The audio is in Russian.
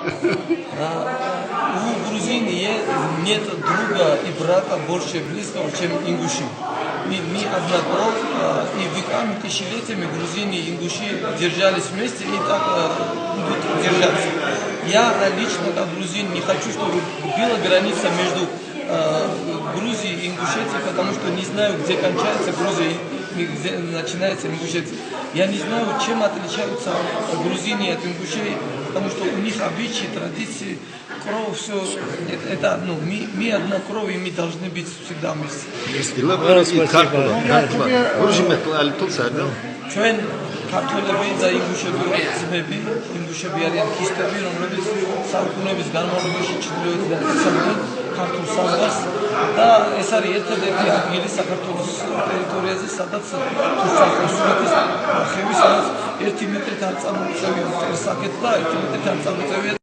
У Грузинии нет друга и брата больше близкого, чем ингуши. Мы одна кровь, и веками, тысячелетиями Грузины и ингуши держались вместе и так будут держаться. Я лично, как грузин, не хочу, чтобы была граница между Грузией и Ингушетией, потому что не знаю, где кончается Грузия и где начинается Ингушетия. Я не знаю, чем отличаются грузины от ингушей, потому что у них обычаи, традиции, кровь, все, это, мы одна кровь, и мы должны быть всегда вместе. ჩვენ ქართველები და ინგუშები ვართ ძმები, ინგუშები არიან ქისტები, რომლებიც საუკუნეების განმავლობაში ჩრდილოეთიდან ეკცევდნენ ქართულ საზღვარს და ეს არის ერთადერთი ადგილი საქართველოს ტერიტორიაზე, სადაც თურქეთის ხევის სადაც 1 მეტრით არ წამოწევია მტერსაკეთ და 1 მეტრით არ წამოწევია